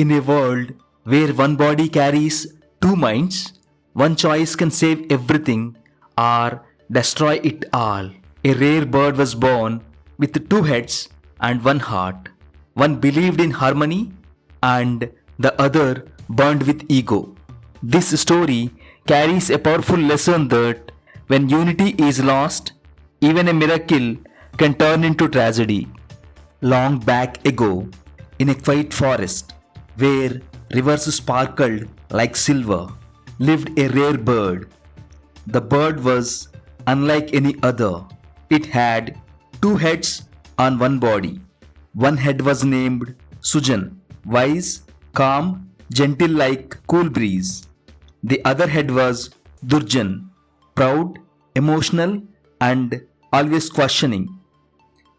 In a world where one body carries two minds, one choice can save everything or destroy it all. A rare bird was born with two heads and one heart. One believed in harmony and the other burned with ego. This story carries a powerful lesson that when unity is lost, even a miracle can turn into tragedy. Long back ago, in a quiet forest, where rivers sparkled like silver, lived a rare bird. The bird was unlike any other. It had two heads on one body. One head was named Sujan, wise, calm, gentle like cool breeze. The other head was Durjan, proud, emotional, and always questioning.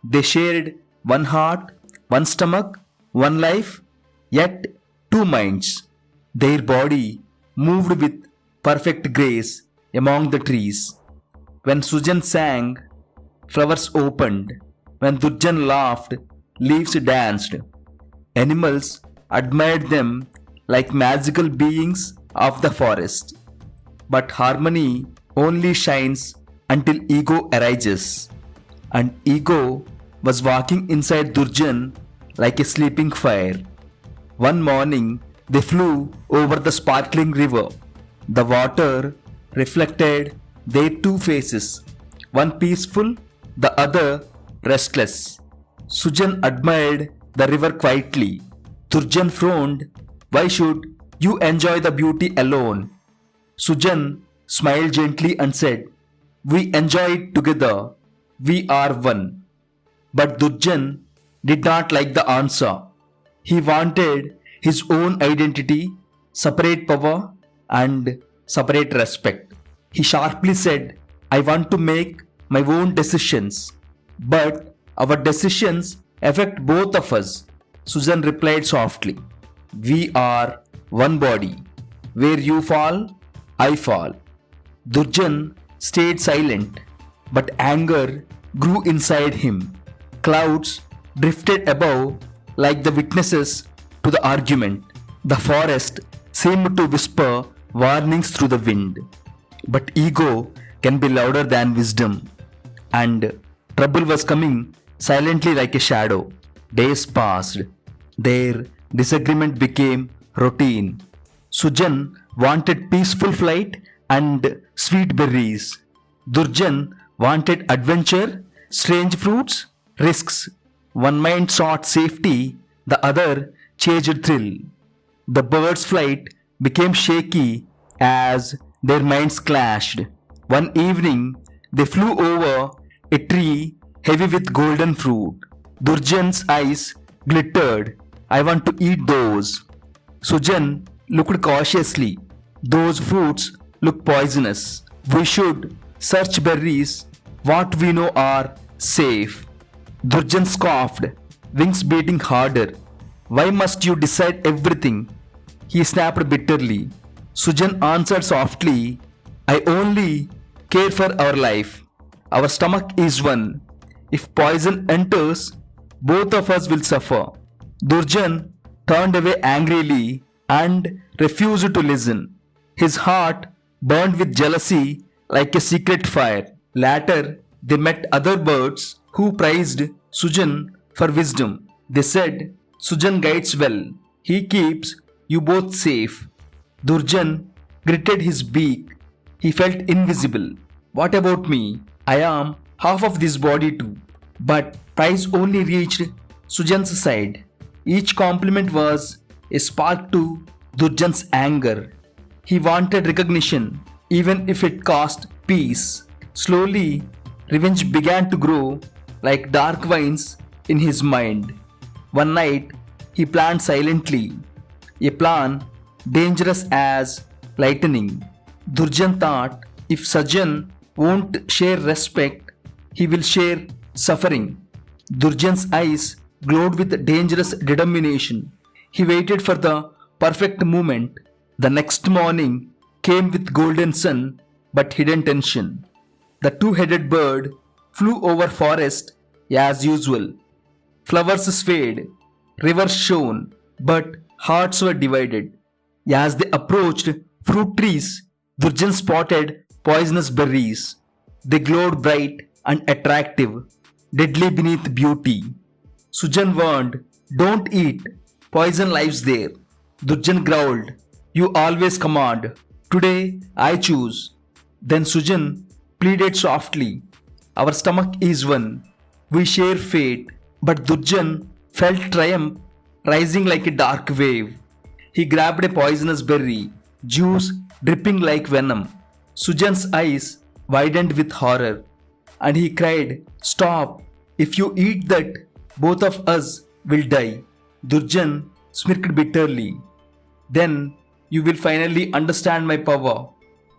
They shared one heart, one stomach, one life, yet two minds. Their body moved with perfect grace among the trees. When Sujan sang, flowers opened. When Durjan laughed, leaves danced. Animals admired them like magical beings of the forest. But harmony only shines until ego arises. And ego was walking inside Durjan like a sleeping fire. One morning, they flew over the sparkling river. The water reflected their two faces, one peaceful, the other restless. Sujan admired the river quietly. Durjan frowned. Why should you enjoy the beauty alone? Sujan smiled gently and said, we enjoy it together. We are one. But Durjan did not like the answer. He wanted his own identity, separate power, and separate respect. He sharply said, I want to make my own decisions. But our decisions affect both of us. Susan replied softly, we are one body. Where you fall, I fall. Durjan stayed silent, but anger grew inside him. Clouds drifted above like the witnesses to the argument. The forest seemed to whisper warnings through the wind. But ego can be louder than wisdom. And trouble was coming silently like a shadow. Days passed. Their disagreement became routine. Sujan wanted peaceful flight and sweet berries. Durjan wanted adventure, strange fruits, risks. One mind sought safety, the other chased thrill. The birds' flight became shaky as their minds clashed. One evening, they flew over a tree heavy with golden fruit. Durjan's eyes glittered. I want to eat those. Sujan looked cautiously. Those fruits look poisonous. We should search berries. What we know are safe. Durjan scoffed, wings beating harder. Why must you decide everything? He snapped bitterly. Sujan answered softly, I only care for our life. Our stomach is one. If poison enters, both of us will suffer. Durjan turned away angrily and refused to listen. His heart burned with jealousy like a secret fire. Later, they met other birds who praised Sujan for wisdom. They said, Sujan guides well. He keeps you both safe. Durjan gritted his beak. He felt invisible. What about me? I am half of this body too. But praise only reached Sujan's side. Each compliment was a spark to Durjan's anger. He wanted recognition, even if it cost peace. Slowly, revenge began to grow like dark vines in his mind. One night, he planned silently, a plan dangerous as lightning. Durjan thought, if Sujan won't share respect, he will share suffering. Durjan's eyes glowed with dangerous determination. He waited for the perfect moment. The next morning came with golden sun but hidden tension. The two-headed bird flew over forest as usual. Flowers swayed, rivers shone, but Hearts were divided. As they approached fruit trees, Durjan spotted poisonous berries. They glowed bright and attractive, deadly beneath beauty. Sujan warned, "Don't eat. Poison lives there." Durjan growled, "You always command. Today I choose." Then Sujan pleaded softly, "Our stomach is one. We share fate." But Durjan felt triumph rising like a dark wave. He grabbed a poisonous berry, juice dripping like venom. Sujan's eyes widened with horror, and he cried, "Stop! If you eat that, both of us will die." Durjan smirked bitterly. "Then you will finally understand my power."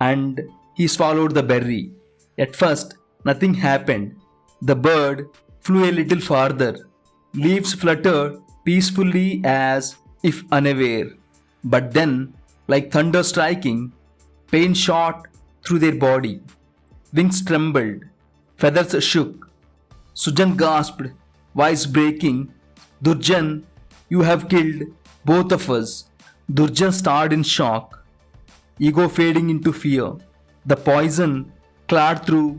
And he swallowed the berry. At first, nothing happened. The bird flew a little farther. Leaves fluttered peacefully as if unaware. But then, like thunder striking, pain shot through their body. Wings trembled. Feathers shook. Sujan gasped, voice breaking, "Durjan, you have killed both of us." Durjan stared in shock, ego fading into fear. The poison clawed through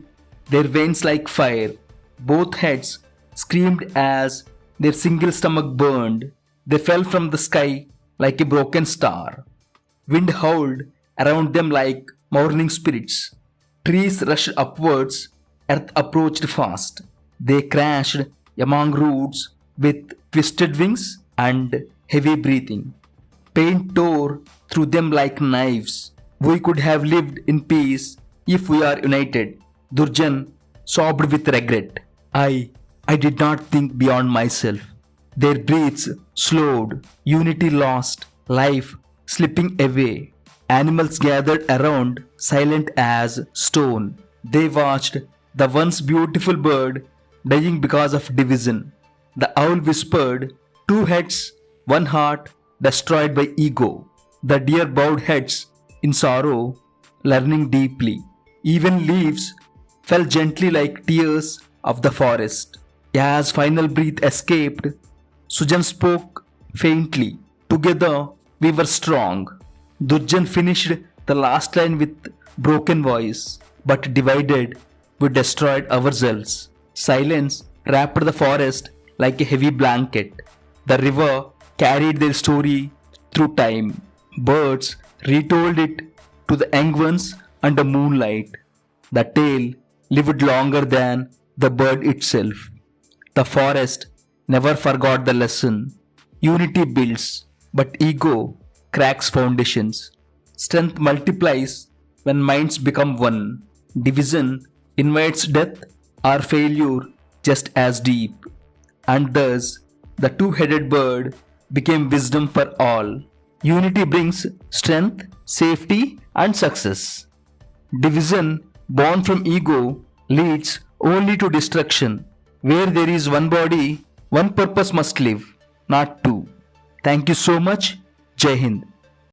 their veins like fire. Both heads screamed as their single stomach burned. They fell from the sky like a broken star. Wind howled around them like mourning spirits. Trees rushed upwards. Earth approached fast. They crashed among roots with twisted wings and heavy breathing. Pain tore through them like knives. "We could have lived in peace if we are united." Durjan sobbed with regret. I did not think beyond myself." Their breaths slowed, unity lost, life slipping away. Animals gathered around, silent as stone. They watched the once beautiful bird dying because of division. The owl whispered, "Two heads, one heart, destroyed by ego." The deer bowed heads in sorrow, learning deeply. Even leaves fell gently like tears of the forest. As final breath escaped, Sujan spoke faintly, "Together we were strong." Durjan finished the last line with broken voice, "But divided, we destroyed ourselves." Silence wrapped the forest like a heavy blanket. The river carried their story through time. Birds retold it to the young ones under moonlight. The tale lived longer than the bird itself. The forest never forgot the lesson. Unity builds, but ego cracks foundations. Strength multiplies when minds become one. Division invites death or failure just as deep. And thus, the two-headed bird became wisdom for all. Unity brings strength, safety, and success. Division born from ego leads only to destruction. Where there is one body, one purpose must live, not two. Thank you so much. Jai Hind.